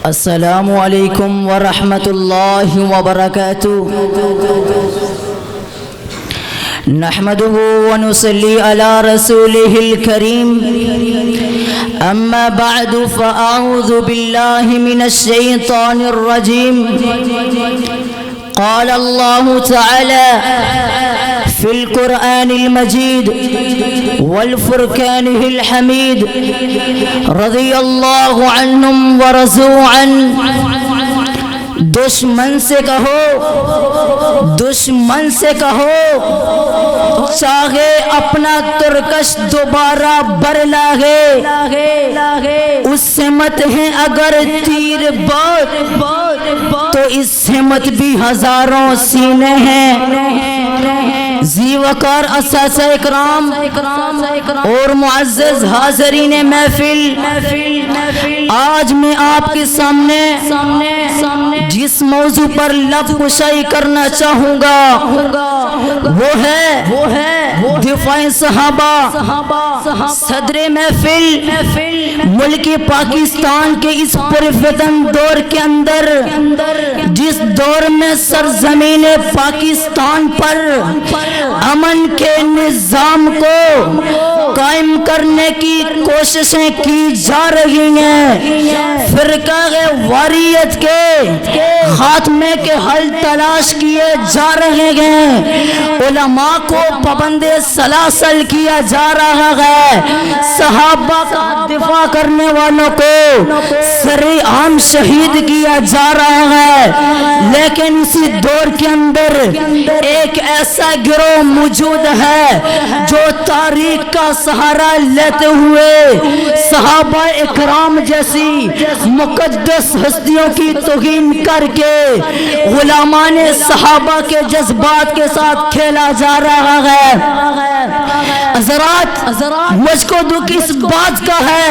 السلام علیکم ورحمۃ اللہ وبرکاتہ نحمده ونصلي على رسوله الكريم أما بعد فأعوذ بالله من الشيطان الرجيم قال الله تعالى في القرآن المجيد والفرقان الحميد رضي الله عنهم ورضوا عنه دشمن سے کہو چاہے اپنا ترکش دوبارہ بر لاگے اس سمت ہیں اگر تیر بات تو اس سمت بھی ہزاروں سینے ہیں۔ ذی وقار اساتذہ اکرام اور معزز حاضرین محفل، آج میں آپ کے سامنے جس موضوع پر لب کشائی کرنا چاہوں گا وہ ہے دفاع صحابہ۔ صدر محفل، ملک پاکستان کے اس پرفتن دور کے اندر، جس دور میں سرزمین پاکستان پر امن کے نظام کو قائم کرنے کی کوششیں کی جا رہی ہیں، فرقہ واریت کے خاتمے کے حل تلاش کیے جا رہے ہیں، علماء کو پابند سلاسل کیا جا رہا ہے، صحابہ کا دفاع کرنے والوں کو سرِ عام شہید کیا جا رہا ہے۔ لیکن اسی دور کے اندر ایک ایسا گروہ موجود ہے جو تاریخ کا سہارا لیتے ہوئے صحابہ اکرام جیسی مقدس ہستیوں کی توہین کر کے غلامان صحابہ کے جذبات کے ساتھ کھیلا جا رہا ہے۔ حضرات، مجھ کو دکھ اس بات کا ہے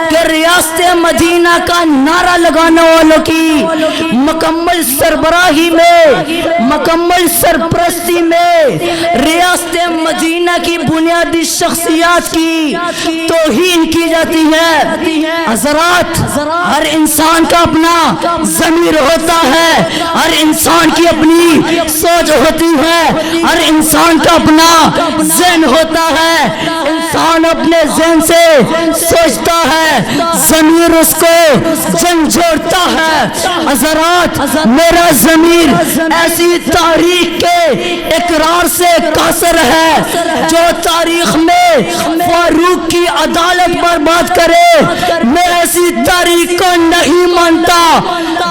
کہ ریاست مدینہ کا نعرہ لگانے والوں کی مکمل سربراہی میں، مکمل سرپرستی میں ریاست مدینہ کی بنیادی شخصیات کی توہین کی جاتی ہے۔ حضرات، ہر انسان کا اپنا ضمیر ہوتا ہے، ہر انسان کی اپنی سوچ ہوتی ہے، ہر انسان کا اپنا ذہن ہوتا ہے، انسان اپنے ذہن سے سوچتا ہے، ضمیر اس کو جھنجھوڑتا ہے۔ حضرات، میرا ضمیر ایسی تاریخ کے اقرار سے قاصر ہے جو تاریخ میں فاروق کی عدالت پر بات کرے۔ میں ایسی تاریخ کو نہیں مانتا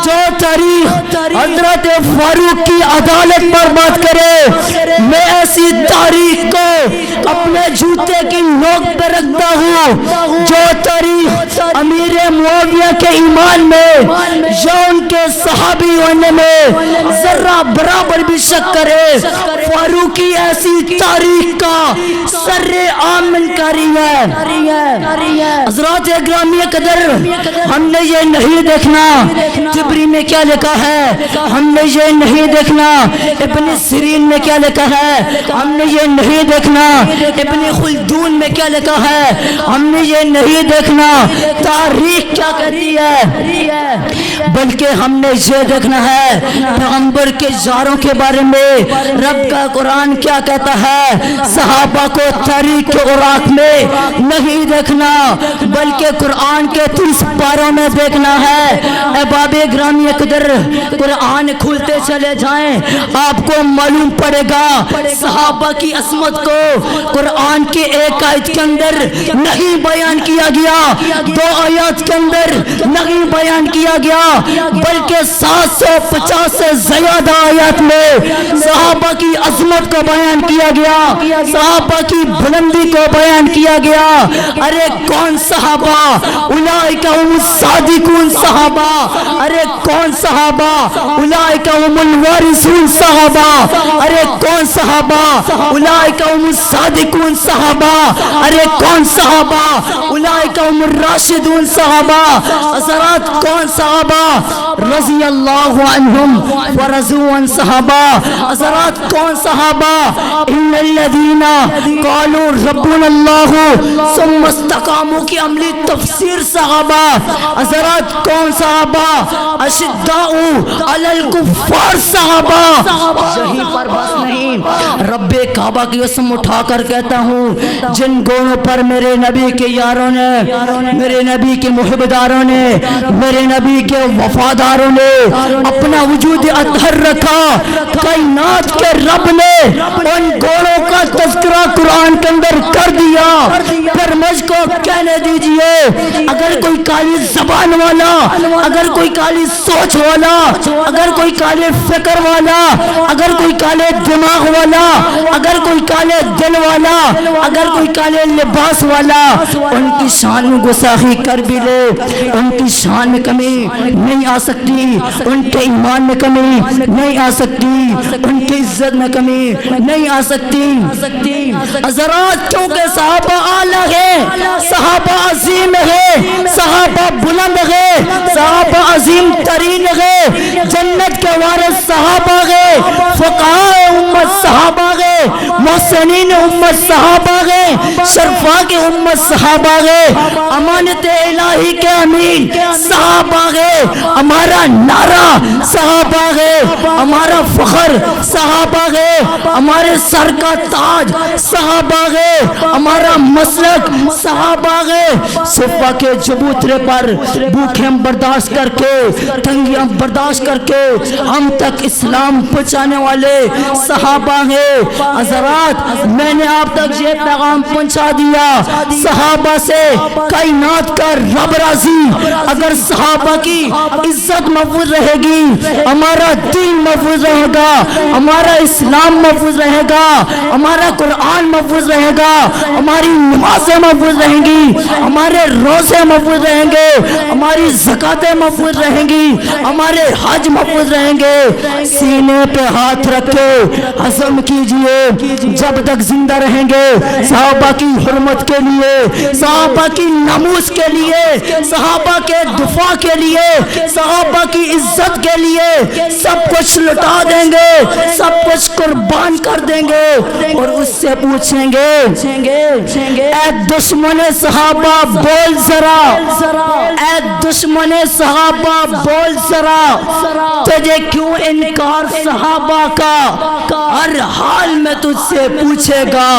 جو تاریخ حضرت فاروق کی عدالت پر بات کرے۔ میں ایسی تاریخ کو اپنے جوتے کی نوک پہ رکھتا ہوں جو تاریخ امیر معاویہ کے ایمان میں یا ان کے صحابی ہونے میں ذرہ برابر بھی شک کرے۔ فاروق کی ایسی تاریخ کا سر عام انکاری ہے۔ حضرات گرامی قدر، ہم نے یہ نہیں دیکھنا جبری میں کیا لکھا ہے، ہم نے یہ نہیں دیکھنا ابن سیرین میں کیا لکھا ہے، ہم نے یہ نہیں دیکھنا ابن خلدون میں کیا لکھا ہے، ہم نے یہ نہیں دیکھنا تاریخ کیا کہتی ہے، بلکہ ہم نے یہ دیکھنا ہے پیغمبر کے یاروں کے بارے میں رب کا قرآن کیا کہتا ہے۔ صحابہ کو تاریخ کے اوراق میں نہیں دیکھنا بلکہ قرآن کے 30 پاروں میں دیکھنا ہے۔ احباب گرامی قدر، قرآن کھولتے چلے جائیں، آپ کو معلوم پڑے گا صحابہ کی عظمت کو قرآن کے ایک آیت کے اندر نہیں بیان کیا گیا، 2 آیات کے اندر نہیں بیان کیا گیا، بلکہ 750 سے زیادہ آیات میں صحابہ کی عظمت کو بیان کیا گیا، صحابہ کی بلندی کو بیان کیا گیا۔ ارے کون صحابہ؟ اولئک هم الصادقون صحابہ۔ ارے کون صحابہ؟ اولئک هم الوارثون صحابہ۔ ارے کون صحابہ؟ اولئک هم الصادقون صحابہ۔ ارے کون صحابہ؟ اولئک هم الراشدون صحابہ۔ حضرات کون صحابہ؟ رضی اللہ عنہم ورضوا عن صحابہ۔ حضرات کون صحابہ؟ ان الذین الذین قالوا ربنا اللہ ثم استقاموا کی عملی تفسیر صحابہ حضرات کون صحابہ؟ اشداء علی الکفار صحابہ. یہی پر بس نہیں، رب کعبہ کی قسم اٹھا کر کہتا ہوں جن گوڑوں پر میرے نبی کے یاروں نے، میرے نبی کے محبداروں نے، میرے نبی کے وفاداروں نے اپنا وجود اطہر رکھا، کائنات کے رب نے ان گوڑوں کا تذکرہ قرآن کے اندر کر دیا. پھر مجھ کو کہنے دیجئے اگر کوئی کالی زبان والا، اگر کوئی کالی سوچ والا، اگر کوئی کالے فکر والا، اگر کوئی کالے دماغ والا، اگر کوئی کالے دل والا، اگر کوئی کالے لباس والا ان کی شان میں گستاخی کر بھی لے، ان کی شان میں کمی نہیں آ سکتی، ان کے ایمان میں کمی نہیں آ سکتی، ان کی عزت میں کمی نہیں آ سکتی. حضرات کیونکہ صحابہ اعلیٰ ہے، صحابہ عظیم ہے، صحابہ بلند ہے، صحابہ عظیم ترین ہے، جنت کے وارث صحابہ ہے، فقہاء امت صحابہ ہے، محسنین امت صحابہ ہے، شرفاء کی امت صحابہ ہے، امانت الہی کے امین صحابہ ہے، ہمارا نعرہ صحابہ ہے، ہمارا فخر صحابہ ہے، ہمارے سر کا تاج صحابہ ہے، ہمارا مسلک صحابہ ہے. صفہ کے چبوترے پر بھوکیں برداشت کر کے، تنگیاں برداشت کر کے ہم تک اسلام پہنچانے والے صحابہ ہیں. حضرات میں نے آپ تک یہ پیغام پہنچا دیا، صحابہ سے کائنات کا رب راضی. اگر صحابہ کی عزت محفوظ رہے گی، ہمارا دین محفوظ رہے گا، ہمارا اسلام محفوظ رہے گا، ہمارا قرآن محفوظ رہے گا، ہماری نمازیں محفوظ رہیں گی، ہمارے روزے محفوظ رہیں گے، ہماری زکاتیں محفوظ رہیں گی، ہمارے حج محفوظ رہیں گے. سینے پہ ہاتھ رکھ کے عزم کیجئے جب تک زندہ رہیں گے صحابہ کی حرمت کے لیے، صحابہ کی ناموس کے لیے، صحابہ کے دفاع کے لیے، صحابہ کی عزت کے لیے سب کچھ لٹا دیں گے، سب کچھ قربان کر دیں گے. اور اس سے پوچھیں گے اے دشمن صحابہ بول ذرا، اے دشمن صحابہ بول ذرا، تجھے کیوں انکار صحابہ کا، ہر حال میں تجھ سے پوچھے گا.